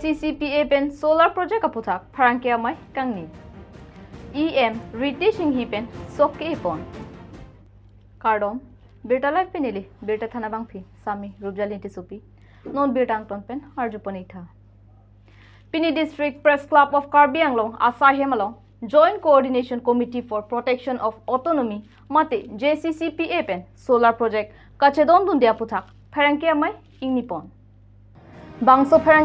JCCPA pen solar project APHUTHAK pherangke amai kangni. Ritesh inghi pen sok ke ipon. Kardom BIRTA LIVE penili BIRTA thana bangphi sami rubjalinti supi non BIRTA angton pen arjuponitha. Pini District Pressclub of Karbi Anglong asaihem along JOINT CO ORDINATION COMMITTEE for PROTECTION of Autonomy mate JCCPA pen solar project KACHEDON DUNDE APHUTHAK pherangke amai ingni pon. Bangso pherang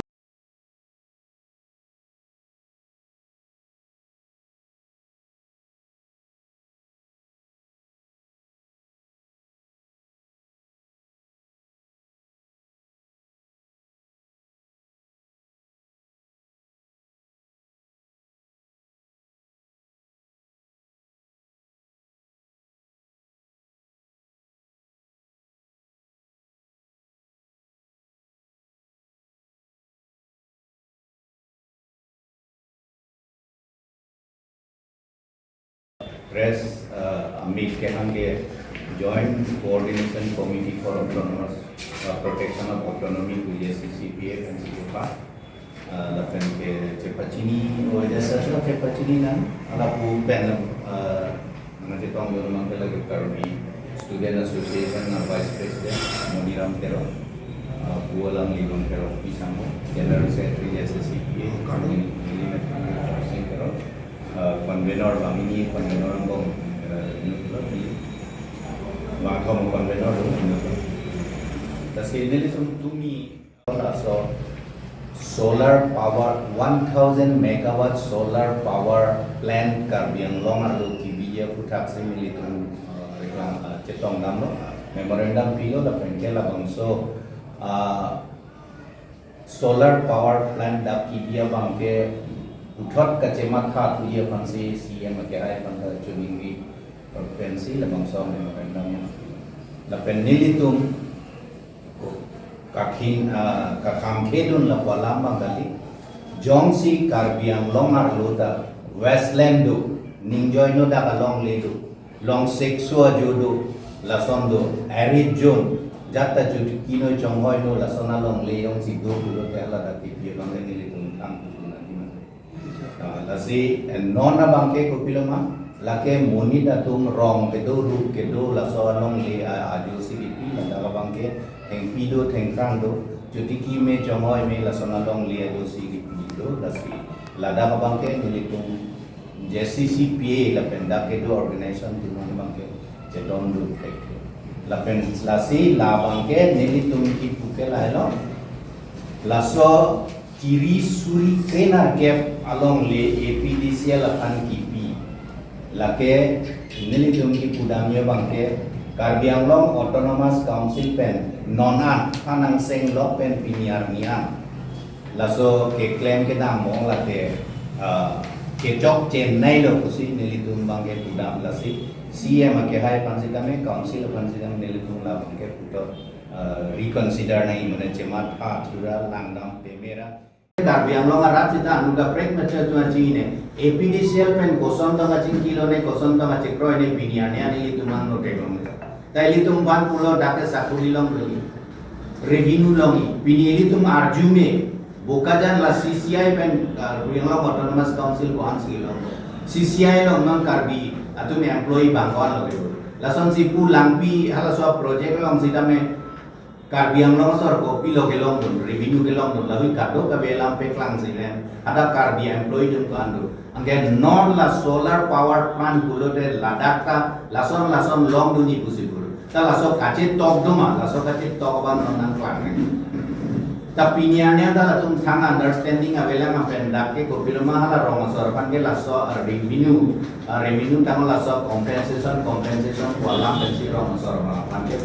Press meet Joint Coordination Committee for Autonomous Protection of Autonomy to JCCPA and CPA. Lapan ke cepacini, jasa cepacini nan, alapu pen nanti tong yo mang lagi Karbi Student Association Vice President Modiram Tero, Bualang Lidong Tero Pisamo, General Secretary JCCPA, Kangni Tero. Convenor ini convenor bang makam convenor tapi ini tumi solar power 1000 megawatt solar power plant Karbi Anglong atau KBJ putak semili tu cetong namlo memorandum pilo da penkela bangso solar power plant da KBJ bangke uthot kacemat khat huye pansi CM akai panda chuningi pensi labang som memorandum la penilitum kangni la palam bangali jongsi Karbi Anglong arluta westland do ningjoino da kalong ledu long sexua judo la sondo arid zone jatta judu kino chonghoino la sonalong leong si do bulo tela da tipi long nilitum tang lasi nona bangke kopiloma lake moni datum rong kedo rup kedo laso long le aju sigipi la bangke teng pido teng krang do jutiki me chongoi me laso na long le aju sigipi do lasi lada bangke nilitum JCCPA la penda kedo organization di mana bangke jedon do la pen lasi la bangke nilitum ki pukela lo laso kiri suri kena gap along le APDCL akan kipi lake nilitum ki pudamnya bangke Karbi Anglong Autonomous Council pen nonan kanang seng lo pen piniar nian laso ke claim ke namong lake ke jok Chennai lo kusi nilitum bangke pudam lasi CM ke hai pansi kami council pansi kami nilitum la bangke puto reconsider nai mana cemat ha thura langdam pemera Karbi Anglong arat kita anuga prek macam tu macam ini. APDCL pen koson tu macam kilo ne koson tu macam kroy ne pinian ne ani itu mang no teglong. Tapi itu ban pulau dak sakuli long lagi. Revenue longi. Pini itu arjume. Bokajan la CCI pen Karbi Anglong Autonomous Council ko hansi long. CCI long non Karbi atau me employee bangkawan lagi. Lason si pu langpi hala soal project long sida me Karbi Anglong sor kopi lo gelong dun revenue gelong dun lalu kado kabe lampe klang sini ada Karbi employee dun kandu angke non la solar power plant bulo de ladaka lason long dun ibu sibur ta laso kace tok duma laso kace tok ban non klang tapi niannya adalah tum sang understanding avela ngapendak ke kopi lo mahala rong sor pan ke laso revenue tang laso compensation walang pensi rong sor pan ke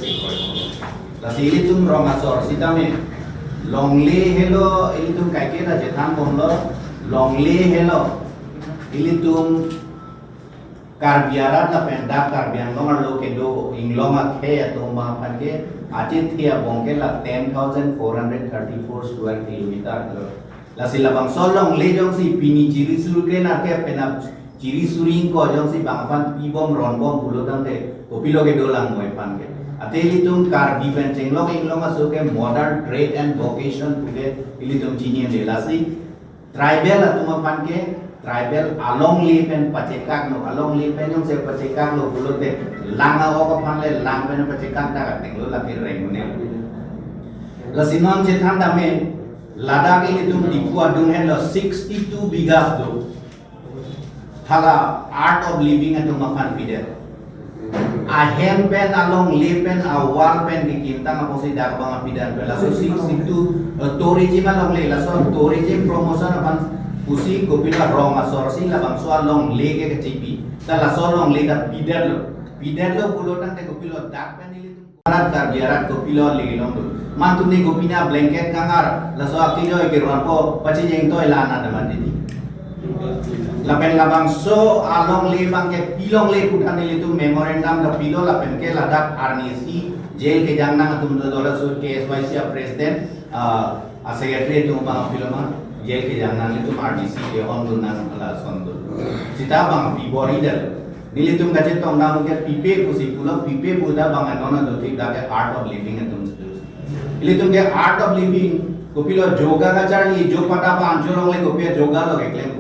Lasi ini tuh rongasor sita me longle hello ini tuh kayak kita jetan bomlo longle hello ini tuh karbiarat la pendak karbian longar lo kedo ingloma ke atau ma panke ajit thia bongke la 10,434 square kilometer lasi labang solong le jong si pini ciri suru ke na ke penap ciri suring ko jong si bangpan ibom ronbom pulo dang te kopilo ke dolang moy panke Atelitum Karbi Anglong Anglong asuke modern trade and vocation puge ilitum chinian de lasi tribal atuma panke tribal along lip and pachekak no along lip and yung se pachekak lo bulote langa oka panle lang pen pachekak ta tinglo la ke rengune lasinon je thanda me Ladakh ilitum dipua dung hen lo 62 bigas do thala art of living atuma pan pide ahem pen along lip pen awal pen dikintang apa sih dak bang pidan bela so 62 tourism along le la so tourism promotion apan pusi kopila rong asorsi la bang so along le ke tipi ta la so long le da pidan lo pulotan te kopilo dak pen ilitum Arat karbiarat kopilo legilong do mantuni gopina blanket kangar la so akilo ke rampo pachi jeng toy lana de mandidi lapen labang so along le bang ke pilong le putan itu memorandum da pilo lapen ke ladak arnisi jail ke jangna tum do dola so ke SYC president a secretary tu bang pilo ma jail ke jangna itu RDC ke on do nan ala sondo sita bang bibori dal nilitum gaje tong na ke pipe kusi pulo pipe buda bang anona do tik da ke art of living atum nilitum ke art of living kopilo yoga ga charli jo pata pa anjorong le kopia yoga lo ke klem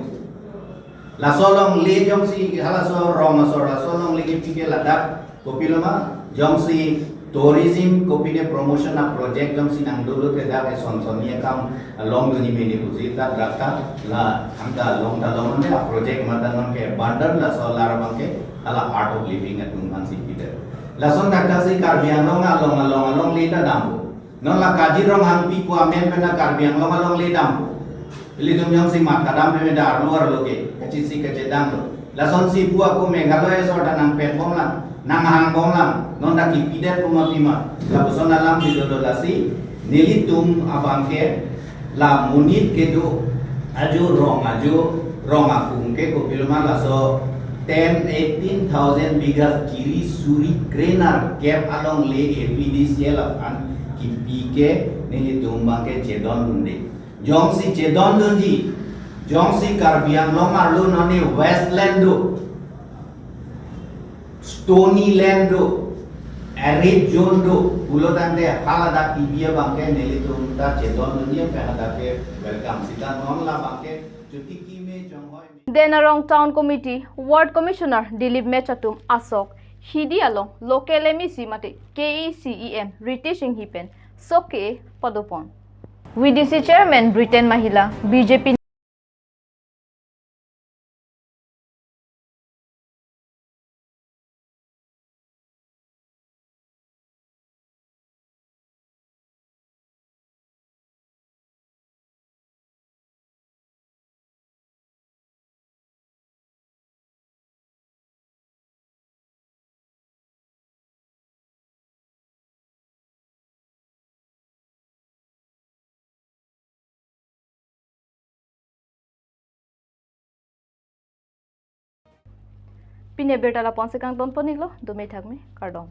la solong le jong si hala so rong so la solong le ke pipe ladak kopilo ma jong si tourism kopine promotion na project jong si nang dulu ke da ke son ya kam long do ni me ni buzita rakta la anta long ne project matanon ke bandar la so lar bang ke ala art of living atum kan si pide la son dakta si Karbi Anglong along le da dambo non la KACHEDON hang pi ko amen pena Karbi Anglong along le dambo ili tum yang si makadam pe da luar loge kacisi kacedang lo la son si bua ko Meghalaya so da nang pet bom lang nang hang bom lang non da ki pidet ko mapima la boson alam di do la si nilitum abangke la munit ke do aju rong akung ke ko pilma la so 10-18,000 bigas kiri suri krenar cap along le APDCL apan kipi ke nilitum bangke cedon dunde jong si cedon dunji jong si Karbi Anglong arlu noni westland do stony land do arid zone do pulotan de halada tibia bangke nilitum ta cedon dunji pe hada ke welcome sita non la bangke chuti ki me jong hoy Denarong Town Committee Ward Commissioner Dilip Mechatum Asok Hidi along local MEC mate KACEM ritesh pen soke padopon VDC Chairman Britain Mahila BJP Pine BIRTA la ponse kang don ponilo do me thagme kardom